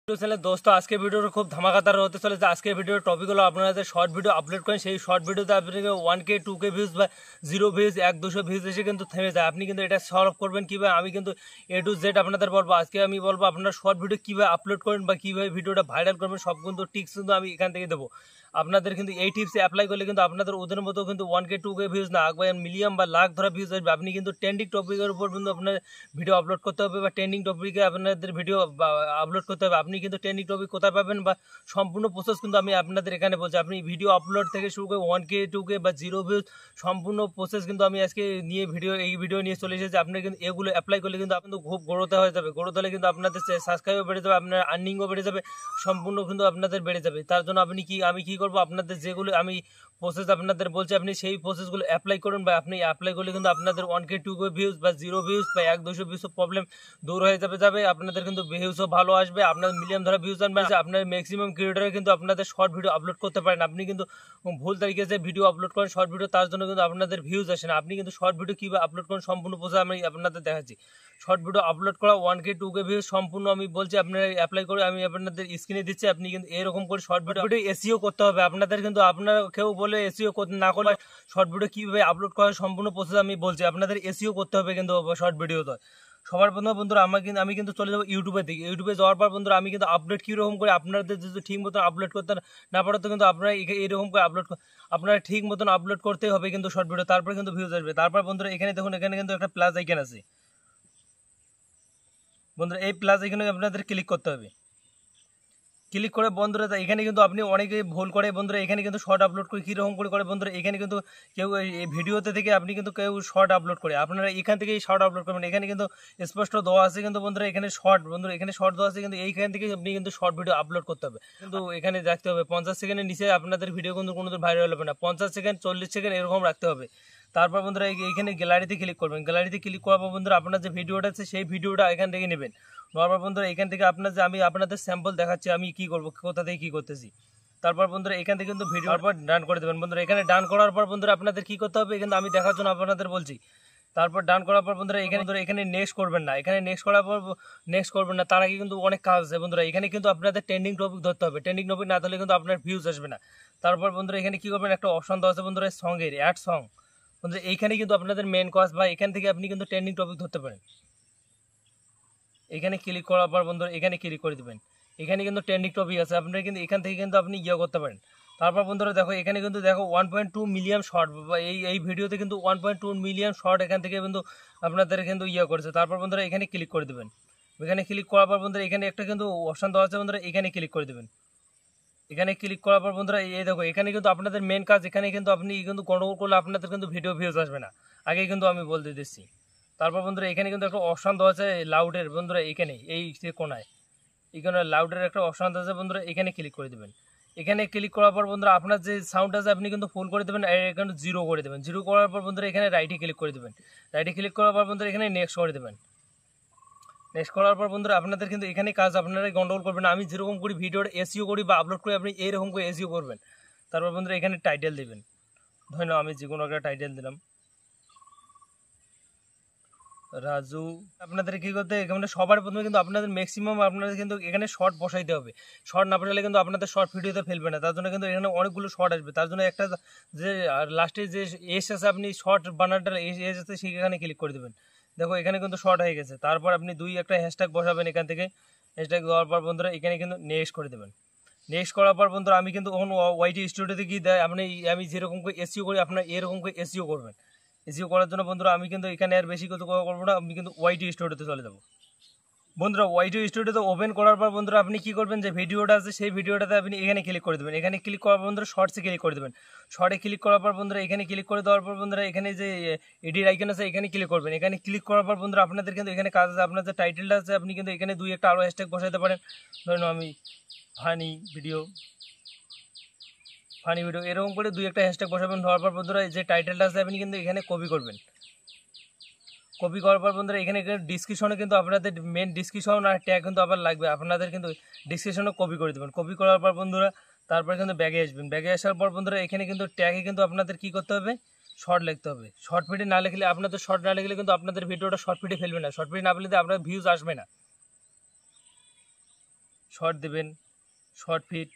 चले दोस्तों आज के वीडियो खूब धमाकादार होते चले आज के वीडियो टॉपिक हलो আপনারা শর্ট ভিডিও আপলোড করেন সেই শর্ট ভিডিওতে আপনাকে 1K 2K ভিউজ বা 0 ভিউজ 1-200 ভিউজ এসে কিন্তু থেমে যায়। আপনি কিন্তু এটা সলভ করবেন কিভাবে আমি কিন্তু A to Z আপনাদের বলবো। আজকে আমি বলবো আপনারা শর্ট ভিডিও কিভাবে আপলোড করেন বা কিভাবে ভিডিওটা ভাইরাল করবেন সব কিন্তু টিপস কিন্তু আমি এখান থেকে দেবো। আপনাদের কিন্তু এই টিপস অ্যাপ্লাই করলে কিন্তু আপনাদের ওদের মতো কিন্তু 1K 2K ভিউজ না একবার মিলিয়ন বা লাখ ধরা ভিউজ আসবে। আপনি কিন্তু ট্রেন্ডিং টপিকের উপর কিন্তু আপনার ভিডিও আপলোড করতে হবে বা ট্রেন্ডিং টপিকে আপনাদের ভিডিও আপলোড করতে হবে। আপনি কিন্তু ট্রেন্ডিং টপিক কোথায় পাবেন বা সম্পূর্ণ প্রসেস কিন্তু আমি আপনাদের এখানে বলছি। আপনি ভিডিও আপলোড থেকে শুরু করে 1K 2K বা 0 ভিউজ সম্পূর্ণ প্রসেস কিন্তু আমি আজকে নিয়ে এই ভিডিও নিয়ে চলে এসেছি। আপনি কিন্তু এগুলো অ্যাপ্লাই করলে কিন্তু আপনি খুব গ্রোথ হয়ে যাবে। গ্রোথ হলে কিন্তু আপনাদের সাবস্ক্রাইবও বেড়ে যাবে, আপনার আর্নিংও বেড়ে যাবে, সম্পূর্ণ কিন্তু আপনাদের বেড়ে যাবে। তার জন্য আমি কি করবো আপনাদের যেগুলো আমি প্রসেস আপনাদের বলছি আপনি সেই প্রসেসগুলো অ্যাপ্লাই করুন বা আপনি অ্যাপ্লাই করলে কিন্তু আপনাদের 1K 2K ভিউজ বা 0 ভিউজ বা 1-200 ভিউজ প্রবলেম দূর হয়ে যাবে। আপনাদের কিন্তু ভিউজও ভালো আসবে, আপনার মিলিয়ন ধরা ভিউজ আনবে। আপনার ম্যাক্সিমাম ক্রিয়েটরে কিন্তু আপনাদের শর্ট ভিডিও আপলোড করতে পারেন। আপনি কিন্তু ভুল তারিখে যে ভিডিও আপলোড করেন শর্ট ভিডিও তার জন্য কিন্তু আপনাদের ভিউজ আসে না। আপনি কিন্তু শর্ট ভিডিও কীভাবে আপলোড করেন সম্পূর্ণ প্রসেস আমি আপনাদের দেখাচ্ছি। শর্ট ভিডিও আপলোড করা 1K 2K ভিউজ সম্পূর্ণ আমি বলছি আপনারা অ্যাপ্লাই করে আমি আপনাদের স্ক্রিনে দিচ্ছি। আপনি কিন্তু এরকম করে শর্ট ভিডিও এসইও করতে হবে আপনাদের। কিন্তু আপনারা কেউ বলে এসইও না করলে শর্ট ভিডিও কীভাবে আপলোড করার সম্পূর্ণ প্রসেস আমি বলছি। আপনাদের এসইও করতে হবে কিন্তু শর্ট ভিডিওতে। সবার প্রথমে বন্ধুরা আমি কিন্তু চলে যাবো ইউটিউবের দিকে। ইউটিউবে যাওয়ার পর বন্ধুরা আমি কিন্তু আপলোড কীরকম করে আপনাদের যদি ঠিক মতন আপলোড করতে না পারো তো কিন্তু আপনারা এরকম করে আপনারা ঠিক মতন আপলোড করতেই হবে কিন্তু শর্ট ভিডিও, তারপরে কিন্তু ভিউজ আসবে। তারপর বন্ধুরা এখানে দেখুন এখানে কিন্তু একটা প্লাস আইকন আছে বন্ধুরা, এই প্লাস আইকনে আপনাদের ক্লিক করতে হবে। ক্লিক করে বন্ধুরা এখানে কিন্তু আপনি অনেকে ভুল করে বন্ধুরা এখানে কিন্তু শর্ট আপলোড করে কীরকম করে বন্ধুরা এখানে কিন্তু কেউ এই ভিডিওতে থেকে আপনি কিন্তু কেউ শর্ট আপলোড করে আপনারা এখান থেকেই শর্ট আপলোড করবেন। এখানে কিন্তু স্পষ্ট দেওয়া আছে কিন্তু বন্ধুরা এখানে শর্ট বন্ধুরা এখানে শর্ট দেওয়া আছে কিন্তু এইখান থেকে আপনি কিন্তু শর্ট ভিডিও আপলোড করতে হবে। কিন্তু এখানে রাখতে হবে 50 সেকেন্ডের নিচে আপনাদের ভিডিও কিন্তু কোনোদিন ভাইরাল হবে না। 50 সেকেন্ড 40 সেকেন্ড এরকম রাখতে হবে। তারপর বন্ধুরা এইখানে গ্যালারিতে ক্লিক করবেন। গ্যালারিতে ক্লিক করার পর বন্ধুরা আপনার যে ভিডিওটা আছে সেই ভিডিওটা এখান থেকে নেবেন। নর্মাল বন্ধুরা এখান থেকে আমি আপনাদের স্যাম্পল দেখাচ্ছি আমি কি করব কোথা থেকে কি করতেছি। তারপর বন্ধুরা এখান থেকে কিন্তু ভিডিওর পর ডান করে দেবেন। বন্ধুরা এখানে ডান করার পর বন্ধুরা আপনাদের কি করতে হবে কিন্তু আমি দেখার জন্য আপনাদের বলছি। তারপর ডান করার পর বন্ধুরা এখানে নেক্সট করবেন না। এখানে নেক্সট করার পর নেক্সট করবেন না, তার আগে কিন্তু অনেক কাজ আছে বন্ধুরা। এখানে কিন্তু আপনাদের ট্রেন্ডিং টপিক ধরতে হবে। ট্রেন্ডিং টপিক না ধরলে কিন্তু আপনার ভিউজ আসবে না। তারপর বন্ধুরা এখানে কি করবেন একটা অপশন দেওয়া আছে বন্ধুরা সঙ্গের অ্যাড সং। বন্ধুরা এইখানে কিন্তু আপনাদের মেন কাজ বা এখান থেকে আপনি কিন্তু ট্রেন্ডিং টপিক ধরতে পারেন। এখানে ক্লিক করার পর বন্ধুরা এখানে ক্লিক করে দেবেন। এখানে কিন্তু ট্রেন্ডিং টপিক আছে, আপনারা কিন্তু এখান থেকে কিন্তু আপনি করতে পারেন। তারপর বন্ধুরা দেখো এখানে কিন্তু দেখো 1.2 মিলিয়ন শর্ট এই ভিডিওতে কিন্তু 1.2 মিলিয়ন শর্ট এখান থেকে কিন্তু আপনাদের কিন্তু করেছে। তারপর বন্ধুরা এখানে ক্লিক করে দেবেন। এখানে ক্লিক করার পর বন্ধুরা এখানে একটা কিন্তু অপশন দেওয়া আছে বন্ধুরা এখানে ক্লিক করে দেবেন। এখানে ক্লিক করার পর বন্ধুরা এই দেখো এখানে কিন্তু আপনাদের মেন কাজ এখানে কিন্তু আপনি কিন্তু গন্ডগোল করলে আপনাদের কিন্তু ভিডিও ভিউজ আসবে না, আগে কিন্তু আমি বলতে দিচ্ছি। তারপর বন্ধুরা এখানে কিন্তু একটা অপশান দেওয়া আছে লাউডের বন্ধুরা এখানে এই কোনায় এখানে লাউডের একটা অপশান আছে বন্ধুরা এখানে ক্লিক করে দেবেন। এখানে ক্লিক করার পর বন্ধুরা আপনার যে সাউন্ড আছে আপনি কিন্তু ফুল করে দেবেন, এখানে 0 করে দেবেন। 0 করার পর বন্ধুরা এখানে রাইটে ক্লিক করে দেবেন। রাইটে ক্লিক করার পর বন্ধুরা এখানে নেক্সট করে দেবেন। নেক্সট করার পর বন্ধুরা আপনাদের কিন্তু এখানে কাজ আপনারাই গন্ডগোল করবেন। আমি যেরকম করি ভিডিওর এসইও করি বা আপলোড করি আপনি এইরকম করে এসইও করবেন। তারপর বন্ধুরা এখানে টাইটেল দেবেন। ধন্যবাদ, আমি যে কোনো একটা টাইটেল দিলাম রাজু। আপনাদের কী করতে এখানে সবার প্রথমে কিন্তু আপনাদের ম্যাক্সিমাম আপনাদের কিন্তু এখানে শর্ট বসাইতে হবে। শর্ট না বসালে কিন্তু আপনাদের শর্ট ভিডিওতে ফেলবে না, তার জন্য কিন্তু এখানে অনেকগুলো শর্ট আসবে। তার জন্য একটা যে লাস্টে যে এস আছে আপনি শর্ট বানারটার এস আছে সেখানে ক্লিক করে দেবেন। দেখো এখানে কিন্তু শর্ট হয়ে গেছে। তারপর আপনি একটা হ্যাশট্যাগ বসাবেন এখান থেকে। হ্যাশট্যাগ দেওয়ার পর বন্ধুরা এখানে কিন্তু নেক্সট করে দেবেন। নেক্সট করার পর বন্ধুরা আমি কিন্তু ওখানে ওয়াইটি স্টুডিওতে গিয়ে দেয় আমি যেরকম করে এসইও করি আপনার এরকম করে এসইও করবেন। এসইও করার জন্য বন্ধুরা আমি কিন্তু এখানে আর বেশি কিছু করবো না, আমি কিন্তু ওয়াইটি স্টুডিওতে চলে যাবো। বন্ধুরা ওয়াইটি স্টুডিওতে ওপেন করার পর বন্ধুরা আপনি কি করবেন যে ভিডিওটা আছে সেই ভিডিওটাতে আপনি এখানে ক্লিক করে দেবেন। এখানে ক্লিক করার পর বন্ধুরা শর্টসে ক্লিক করে দেবেন। শর্টে ক্লিক করার পর বন্ধুরা এখানে ক্লিক করে দেওয়ার পর বন্ধুরা এখানে যে এডিট আইকন আছে এখানে ক্লিক করবেন। এখানে ক্লিক করার পর বন্ধুরা আপনাদের কিন্তু এখানে কাজ আছে, আপনার যে টাইটেলটা আছে আপনি কিন্তু এখানে 2-1টা আরও হ্যাশট্যাগ বসাতে পারেন। ধরুন আমি ফানি ভিডিও এরকম করে 2-1টা হ্যাশট্যাগ বসাবেন। হওয়ার পর বন্ধুরা যে টাইটেলটা আছে আপনি কিন্তু এখানে কপি করবেন। কপি করার পর বন্ধুরা এখানে ডিসক্রিপশনে কিন্তু আপনাদের মেন ডিসক্রিপশন আর ট্যাগ কিন্তু আবার লাগবে, আপনাদের কিন্তু ডিসক্রিপশনে কপি করে দেবেন। কপি করার পর বন্ধুরা তারপরে কিন্তু ব্যাগে আসবেন। ব্যাগে আসার পর বন্ধুরা এখানে কিন্তু ট্যাগে কিন্তু আপনাদের কী করতে হবে শর্ট লিখতে হবে। শর্ট ভিডিও না লিখলে আপনাদের শর্ট না লিখলে কিন্তু আপনাদের ভিডিওটা শর্ট ভিডিও ফেলবে না। শর্ট ভিডিও না ফেললে আপনার ভিউজ আসবে না। শর্ট দেবেন, শর্ট ফিট,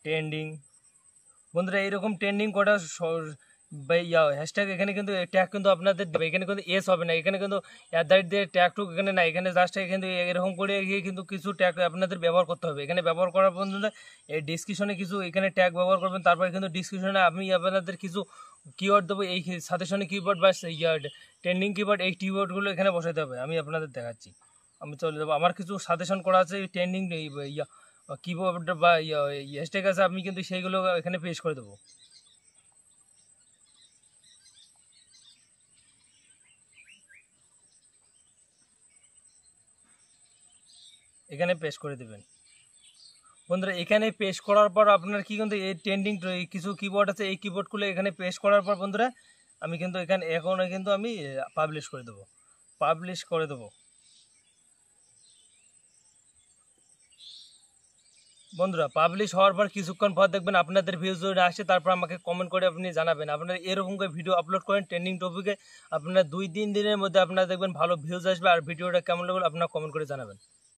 ট্রেন্ডিং। বন্ধুরা এইরকম ট্রেন্ডিং কটা হ্যাশট্যাগ এখানে কিন্তু ট্যাগ কিন্তু আপনাদের দেবে, এখানে কিন্তু এস হবে না, এখানে কিন্তু দিয়ে ট্যাগ টুক এখানে না, এখানে জাস্ট কিন্তু এরকম করে গিয়ে কিন্তু কিছু ট্যাগ আপনাদের ব্যবহার করতে হবে। এখানে ব্যবহার করার বন্ধুরা এই ডিসক্রিপশনে কিছু এখানে ট্যাগ ব্যবহার করবেন, তারপরে কিন্তু ডিসক্রিপশনে আমি আপনাদের কিছু কিওয়ার্ড দেবো, এই সাজেশনে কিওয়ার্ড বা ট্রেন্ডিং কিওয়ার্ড, এই কিওয়ার্ডগুলো এখানে বসাতে হবে। আমি আপনাদের দেখাচ্ছি, আমি চলে যাবো, আমার কিছু সাজেশন করা আছে ট্রেন্ডিং কিবোর্ড বা হ্যাশট্যাগ আছে, আমি কিন্তু সেইগুলো এখানে পেস্ট করে দেবো। এখানে পেস্ট করে দেবেন বন্ধুরা। এখানে পেস্ট করার পর আপনার কি কিন্তু এই ট্রেন্ডিং কিছু কিবোর্ড আছে, এই কিবোর্ডগুলো এখানে পেস্ট করার পর বন্ধুরা আমি কিন্তু এখানে এখন কিন্তু আমি পাবলিশ করে দেবো, পাবলিশ করে দেবো। বন্ধুরা পাবলিশ হওয়ার পর কিছুক্ষণ পর দেখবেন আপনাদের ভিউজ যদি আসে, তারপর আমাকে কমেন্ট করে আপনি জানাবেন। আপনারা এরকম করে ভিডিও আপলোড করেন ট্রেন্ডিং টপিকে, আপনারা 2-3 দিনের মধ্যে আপনারা দেখবেন ভালো ভিউজ আসবে। আর ভিডিওটা কেমন লাগলো আপনারা কমেন্ট করে জানাবেন।